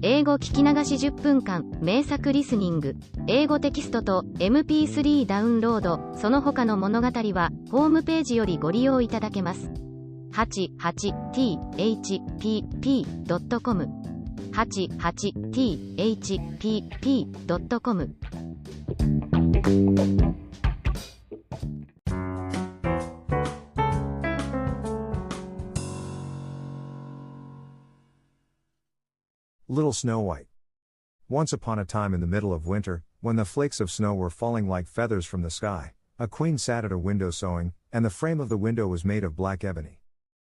英語聞き流し10分間、名作リスニング、英語テキストと MP3 ダウンロード、その他の物語は、ホームページよりご利用いただけます。88thpp.com 88thpp.com Little Snow White. Once upon a time in the middle of winter, when the flakes of snow were falling like feathers from the sky, a queen sat at a window sewing, and the frame of the window was made of black ebony.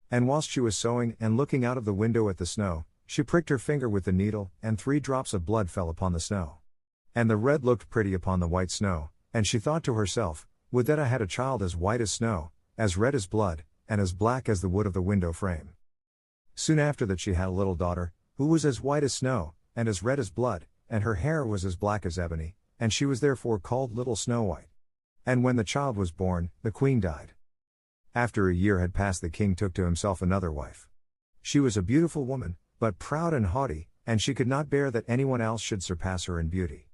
And whilst she was sewing and looking out of the window at the snow, she pricked her finger with the needle, and 3 drops of blood fell upon the snow. And the red looked pretty upon the white snow, and she thought to herself, would that I had a child as white as snow, as red as blood, and as black as the wood of the window frame. Soon after that she had a little daughter, who was as white as snow, and as red as blood, and her hair was as black as ebony, and she was therefore called Little Snow White. And when the child was born, the queen died. After a year had passed, the king took to himself another wife. She was a beautiful woman, but proud and haughty, and she could not bear that anyone else should surpass her in beauty.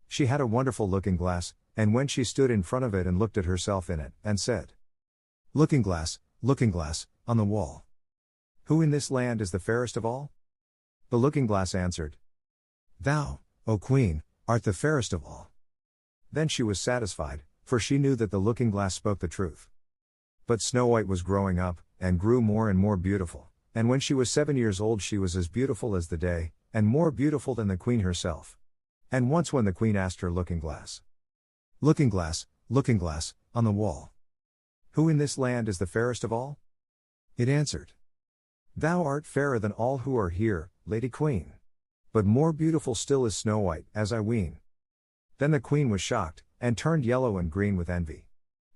She had a wonderful looking glass, and when she stood in front of it and looked at herself in it, and said, looking glass, on the wall, who in this land is the fairest of all? The looking glass answered, thou, O queen, art the fairest of all. Then she was satisfied, for she knew that the looking glass spoke the truth. But Snow White was growing up, and grew more and more beautiful, and when she was 7 years old she was as beautiful as the day, and more beautiful than the queen herself. And once when the queen asked her looking glass, on the wall, who in this land is the fairest of all? It answered, thou art fairer than all who are here, Lady Queen. But more beautiful still is Snow White, as I ween. Then the queen was shocked, and turned yellow and green with envy.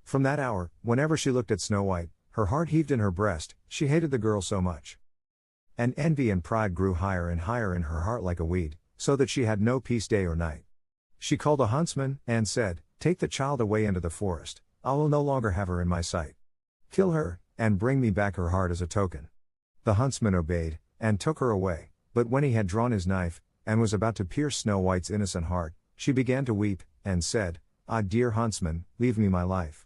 From that hour, whenever she looked at Snow White, her heart heaved in her breast, she hated the girl so much. And envy and pride grew higher and higher in her heart like a weed, so that she had no peace day or night. She called a huntsman, and said, take the child away into the forest, I will no longer have her in my sight. Kill her, and bring me back her heart as a token. The huntsman obeyed, and took her away, but when he had drawn his knife, and was about to pierce Snow White's innocent heart, she began to weep, and said, ah, dear huntsman, leave me my life.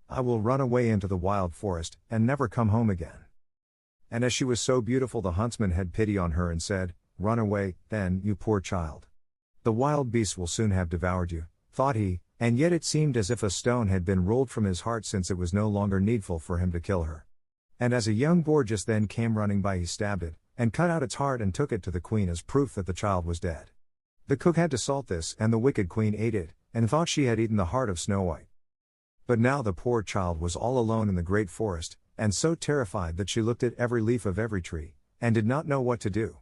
I will run away into the wild forest, and never come home again. And as she was so beautiful, the huntsman had pity on her and said, run away, then, you poor child. The wild beasts will soon have devoured you, thought he, and yet it seemed as if a stone had been rolled from his heart, since it was no longer needful for him to kill her. And as a young boar just then came running by, he stabbed it, and cut out its heart and took it to the queen as proof that the child was dead. The cook had to salt this, and the wicked queen ate it, and thought she had eaten the heart of Snow White. But now the poor child was all alone in the great forest, and so terrified that she looked at every leaf of every tree, and did not know what to do.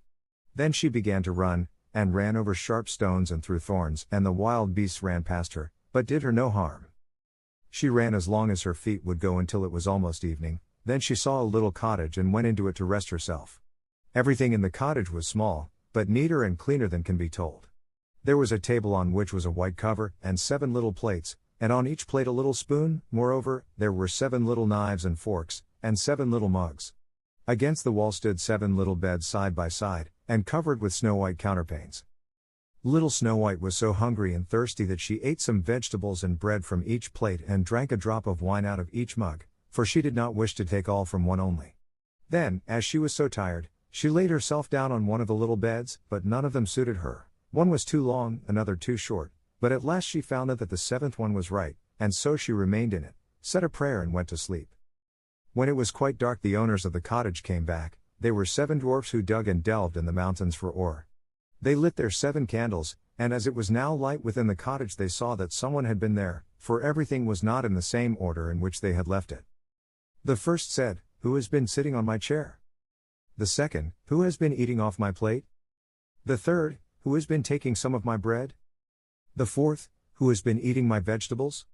Then she began to run, and ran over sharp stones and through thorns, and the wild beasts ran past her, but did her no harm. She ran as long as her feet would go until it was almost evening, then she saw a little cottage and went into it to rest herself. Everything in the cottage was small, but neater and cleaner than can be told. There was a table on which was a white cover, and 7 little plates, and on each plate a little spoon. Moreover, there were 7 little knives and forks, and 7 little mugs. Against the wall stood 7 little beds side by side, and covered with snow white counterpanes. Little Snow White was so hungry and thirsty that she ate some vegetables and bread from each plate and drank a drop of wine out of each mug, for she did not wish to take all from one only. Then, as she was so tired, she laid herself down on one of the little beds, but none of them suited her. One was too long, another too short, but at last she found that the 7th one was right, and so she remained in it, said a prayer and went to sleep. When it was quite dark, the owners of the cottage came back. They were 7 dwarfs who dug and delved in the mountains for ore. They lit their 7 candles, and as it was now light within the cottage, they saw that someone had been there, for everything was not in the same order in which they had left it. The first said, who has been sitting on my chair? The second, who has been eating off my plate? The third, who has been taking some of my bread? The fourth, who has been eating my vegetables?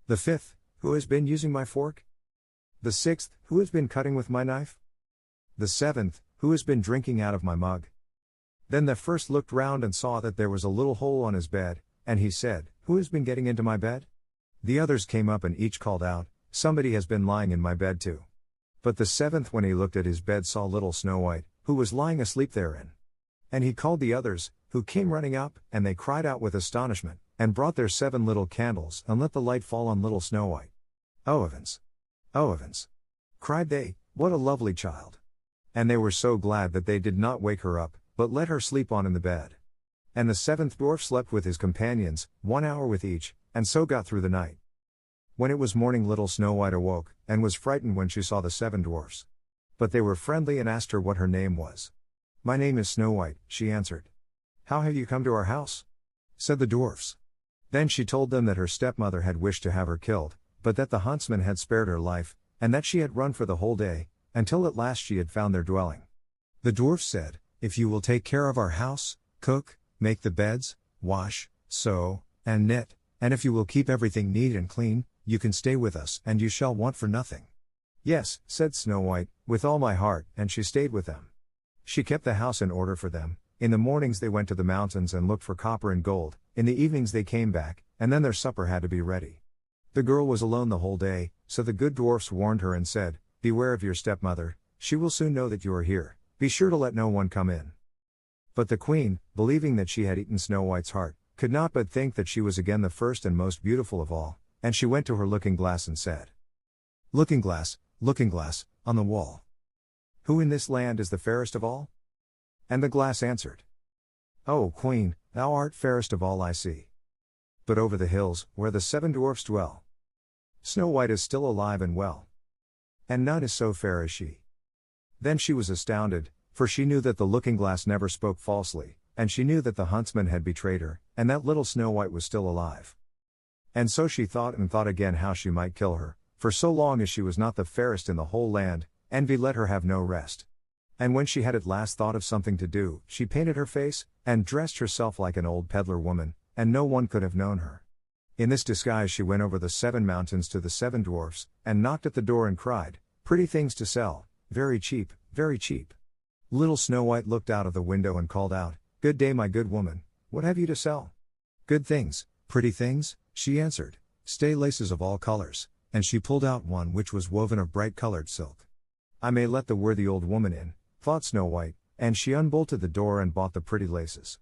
The fifth, who has been using my fork? The sixth, who has been cutting with my knife? The seventh, who has been drinking out of my mug? Then the first looked round and saw that there was a little hole on his bed, and he said, who has been getting into my bed? The others came up and each called out, somebody has been lying in my bed too. But the 7th, when he looked at his bed, saw little Snow White, who was lying asleep therein. And he called the others, who came running up, and they cried out with astonishment, and brought their 7 little candles, and let the light fall on little Snow White. "Oh Evans! Oh Evans!" cried they, "what a lovely child!" And they were so glad that they did not wake her up, but let her sleep on in the bed. And the 7th dwarf slept with his companions, 1 hour with each, and so got through the night. When it was morning, little Snow White awoke, and was frightened when she saw the 7 dwarfs. But they were friendly and asked her what her name was. "My name is Snow White," she answered. "How have you come to our house?" said the dwarfs. Then she told them that her stepmother had wished to have her killed, but that the huntsman had spared her life, and that she had run for the whole day, until at last she had found their dwelling. The dwarfs said, "If you will take care of our house, cook, make the beds, wash, sew, and knit, and if you will keep everything neat and clean, you can stay with us and you shall want for nothing." "Yes," said Snow White, "with all my heart," and she stayed with them. She kept the house in order for them. In the mornings they went to the mountains and looked for copper and gold, in the evenings they came back, and then their supper had to be ready. The girl was alone the whole day, so the good dwarfs warned her and said, "Beware of your stepmother, she will soon know that you are here, be sure to let no one come in." But the queen, believing that she had eaten Snow White's heart, could not but think that she was again the first and most beautiful of all, and she went to her looking glass and said, looking glass, on the wall, who in this land is the fairest of all?" And the glass answered, "O Queen, thou art fairest of all I see. But over the hills, where the 7 dwarfs dwell, Snow White is still alive and well, and none is so fair as she." Then she was astounded, for she knew that the looking glass never spoke falsely, and she knew that the huntsman had betrayed her, and that little Snow White was still alive. And so she thought and thought again how she might kill her, for so long as she was not the fairest in the whole land, envy let her have no rest. And when she had at last thought of something to do, she painted her face, and dressed herself like an old peddler woman, and no one could have known her. In this disguise she went over the 7 mountains to the 7 dwarfs, and knocked at the door and cried, "Pretty things to sell, very cheap, very cheap." Little Snow White looked out of the window and called out, "Good day, my good woman, what have you to sell?" "Good things, pretty things," she answered, "stay laces of all colors," and she pulled out one which was woven of bright colored silk. "I may let the worthy old woman in," thought Snow White, and she unbolted the door and bought the pretty laces.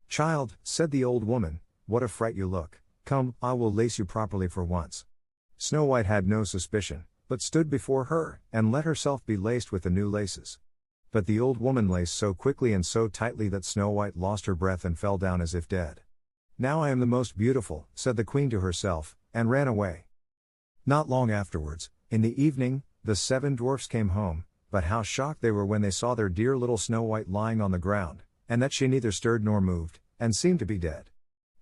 "Child," said the old woman, "what a fright you look, come, I will lace you properly for once." Snow White had no suspicion, but stood before her, and let herself be laced with the new laces. But the old woman laced so quickly and so tightly that Snow White lost her breath and fell down as if dead. "Now I am the most beautiful," said the queen to herself, and ran away. Not long afterwards, in the evening, the 7 dwarfs came home, but how shocked they were when they saw their dear little Snow White lying on the ground, and that she neither stirred nor moved, and seemed to be dead.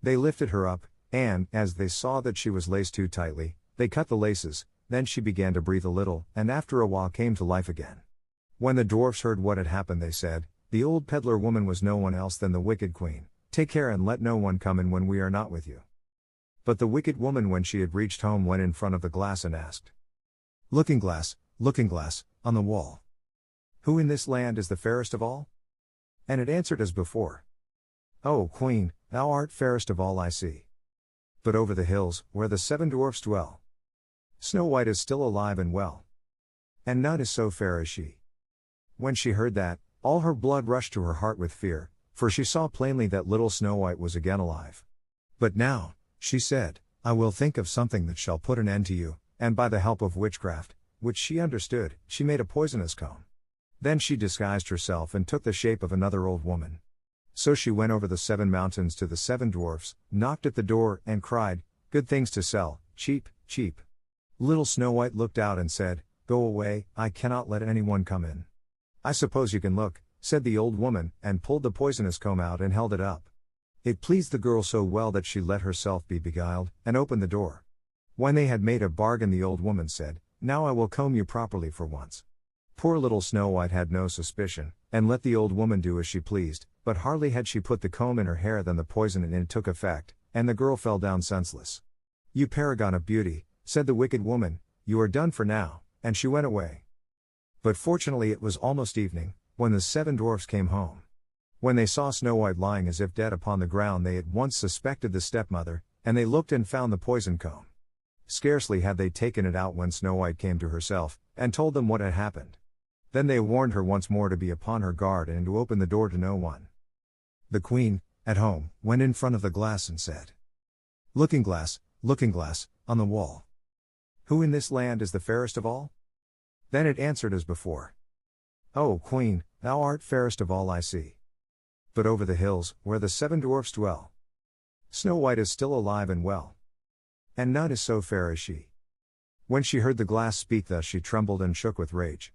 They lifted her up, and, as they saw that she was laced too tightly, they cut the laces, then she began to breathe a little, and after a while came to life again. When the dwarfs heard what had happened they said, "The old peddler woman was no one else than the wicked queen, take care and let no one come in when we are not with you." But the wicked woman when she had reached home went in front of the glass and asked, looking glass, on the wall, who in this land is the fairest of all?" And it answered as before, "O Queen, thou art fairest of all I see. But over the hills, where the 7 dwarfs dwell, Snow White is still alive and well, and none is so fair as she." When she heard that, all her blood rushed to her heart with fear, for she saw plainly that little Snow White was again alive. "But now," she said, "I will think of something that shall put an end to you," and by the help of witchcraft, which she understood, she made a poisonous comb. Then she disguised herself and took the shape of another old woman. So she went over the 7 mountains to the 7 dwarfs, knocked at the door, and cried, "Good things to sell, cheap, cheap." Little Snow White looked out and said, "Go away, I cannot let anyone come in." "I suppose you can look," said the old woman, and pulled the poisonous comb out and held it up. It pleased the girl so well that she let herself be beguiled, and opened the door. When they had made a bargain the old woman said, "Now I will comb you properly for once." Poor little Snow White had no suspicion, and let the old woman do as she pleased, but hardly had she put the comb in her hair than the poison in it took effect, and the girl fell down senseless. "You paragon of beauty," said the wicked woman, "you are done for now," and she went away. But fortunately it was almost evening, when the 7 dwarfs came home. When they saw Snow White lying as if dead upon the ground they at once suspected the stepmother, and they looked and found the poison comb. Scarcely had they taken it out when Snow White came to herself, and told them what had happened. Then they warned her once more to be upon her guard and to open the door to no one. The queen, at home, went in front of the glass and said, looking glass, on the wall. Who in this land is the fairest of all? Then it answered as before. O queen, thou art fairest of all I see. But over the hills, where the 7 dwarfs dwell, Snow White is still alive and well. And none is so fair as she. When she heard the glass speak thus, she trembled and shook with rage.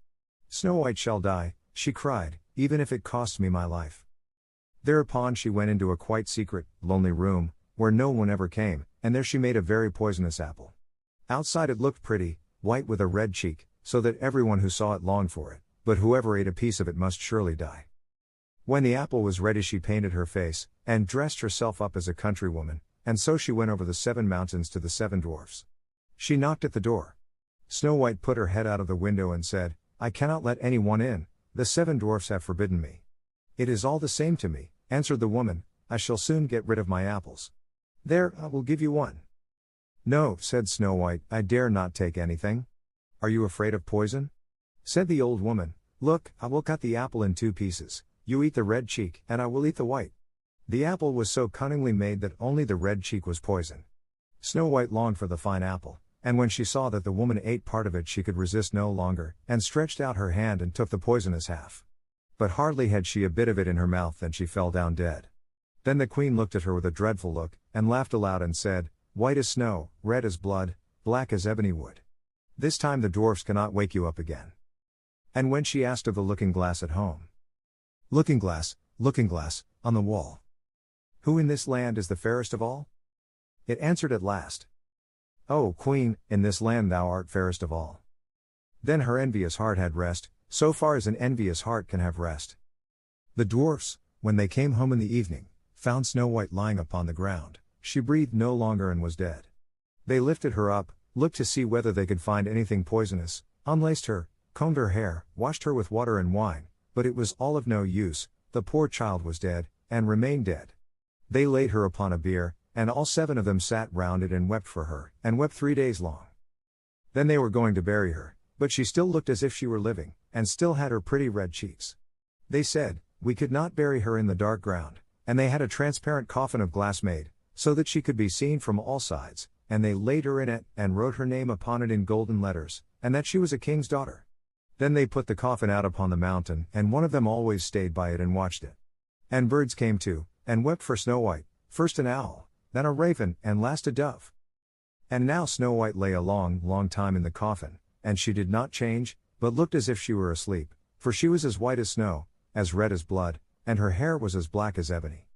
Snow White shall die, she cried, even if it costs me my life. Thereupon she went into a quite secret, lonely room, where no one ever came, and there she made a very poisonous apple. Outside it looked pretty, white with a red cheek, so that everyone who saw it longed for it, but whoever ate a piece of it must surely die. When the apple was ready, she painted her face, and dressed herself up as a countrywoman, and so she went over the 7 mountains to the 7 dwarfs. She knocked at the door. Snow White put her head out of the window and said, I cannot let anyone in, the 7 dwarfs have forbidden me. It is all the same to me, answered the woman, I shall soon get rid of my apples. There, I will give you one. No, said Snow White, I dare not take anything. Are you afraid of poison? Said the old woman, look, I will cut the apple in 2 pieces, you eat the red cheek, and I will eat the white. The apple was so cunningly made that only the red cheek was poison. Snow White longed for the fine apple, and when she saw that the woman ate part of it, she could resist no longer, and stretched out her hand and took the poisonous half. But hardly had she a bit of it in her mouth than she fell down dead. Then the queen looked at her with a dreadful look, and laughed aloud and said, White as snow, red as blood, black as ebony wood. This time the dwarfs cannot wake you up again. And when she asked of the looking glass at home, looking glass, on the wall, who in this land is the fairest of all? It answered at last, O queen, in this land thou art fairest of all. Then her envious heart had rest, so far as an envious heart can have rest. The dwarfs, when they came home in the evening, found Snow White lying upon the ground. She breathed no longer and was dead. They lifted her up, looked to see whether they could find anything poisonous, unlaced her, combed her hair, washed her with water and wine, but it was all of no use, the poor child was dead, and remained dead. They laid her upon a bier, and all 7 of them sat round it and wept for her, and wept 3 days long. Then they were going to bury her, but she still looked as if she were living, and still had her pretty red cheeks. They said, we could not bury her in the dark ground, and they had a transparent coffin of glass made, so that she could be seen from all sides, and they laid her in it, and wrote her name upon it in golden letters, and that she was a king's daughter. Then they put the coffin out upon the mountain, and one of them always stayed by it and watched it. And birds came too, and wept for Snow White, first an owl, then a raven, and last a dove. And now Snow White lay a long, long time in the coffin, and she did not change, but looked as if she were asleep, for she was as white as snow, as red as blood, and her hair was as black as ebony.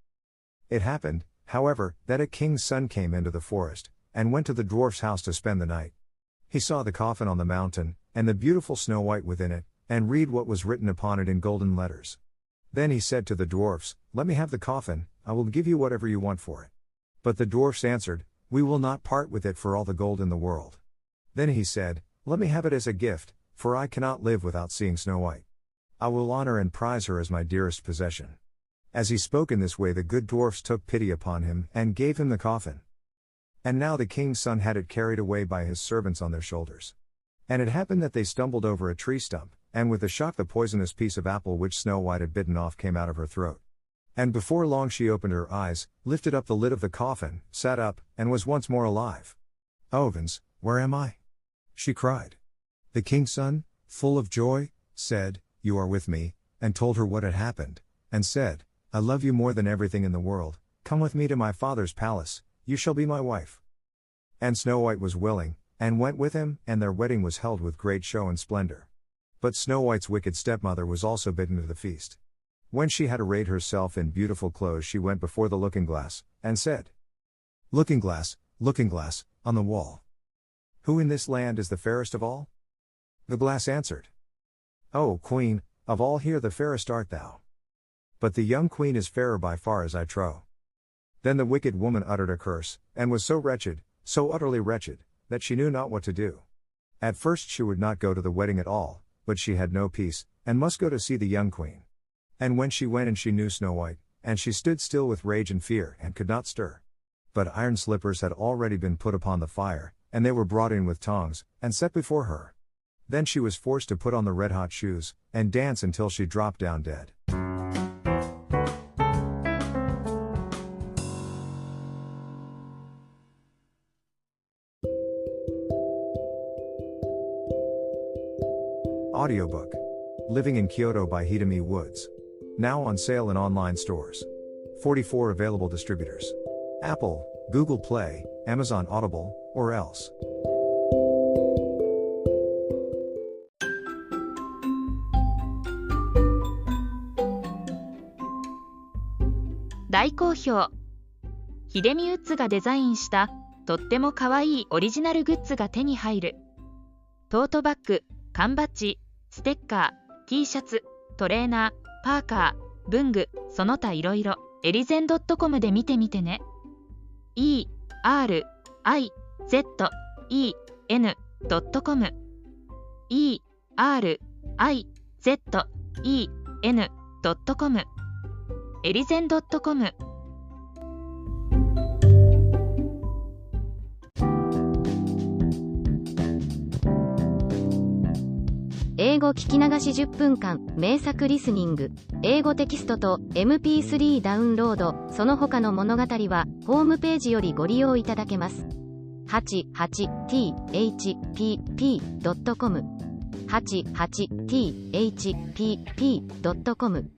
It happened, however, that a king's son came into the forest, and went to the dwarf's house to spend the night. He saw the coffin on the mountain, and the beautiful Snow White within it, and read what was written upon it in golden letters. Then he said to the dwarfs, Let me have the coffin, I will give you whatever you want for it. But the dwarfs answered, We will not part with it for all the gold in the world. Then he said, Let me have it as a gift, for I cannot live without seeing Snow White. I will honor and prize her as my dearest possession. As he spoke in this way, the good dwarfs took pity upon him, and gave him the coffin. And now the king's son had it carried away by his servants on their shoulders. And it happened that they stumbled over a tree stump, and with a shock the poisonous piece of apple which Snow White had bitten off came out of her throat. And before long she opened her eyes, lifted up the lid of the coffin, sat up, and was once more alive. Oh heavens, where am I? She cried. The king's son, full of joy, said, You are with me, and told her what had happened, and said, I love you more than everything in the world, come with me to my father's palace, you shall be my wife. And Snow White was willing, and went with him, and their wedding was held with great show and splendor. But Snow White's wicked stepmother was also bidden to the feast. When she had arrayed herself in beautiful clothes, she went before the looking glass, and said, Looking glass, on the wall, who in this land is the fairest of all? The glass answered, O queen, of all here the fairest art thou. But the young queen is fairer by far, as I trow. Then the wicked woman uttered a curse, and was so wretched, so utterly wretched, that she knew not what to do. At first she would not go to the wedding at all, but she had no peace, and must go to see the young queen. And when she went and she knew Snow White, and she stood still with rage and fear, and could not stir. But iron slippers had already been put upon the fire, and they were brought in with tongs, and set before her. Then she was forced to put on the red-hot shoes, and dance until she dropped down dead. Audiobook. Living in Kyoto by Hidemi Woods. Now on sale in online stores. 44 available distributors. Apple, Google Play, Amazon Audible, or else. 大好評。ヒデミウッズがデザインしたとってもかわいいオリジナルグッズが手に入る。トートバッグ、缶バッジ、ステッカー、T シャツ、トレーナー、パーカー、文具、その他いろいろ、エリゼン .com で見てみてね。erizen.com erizen.com エリゼン .com。 英語聞き流し10分間名作リスニング。英語テキストと MP3 ダウンロード、その他の物語はホームページよりご利用いただけます。88thpp.com 88thpp.com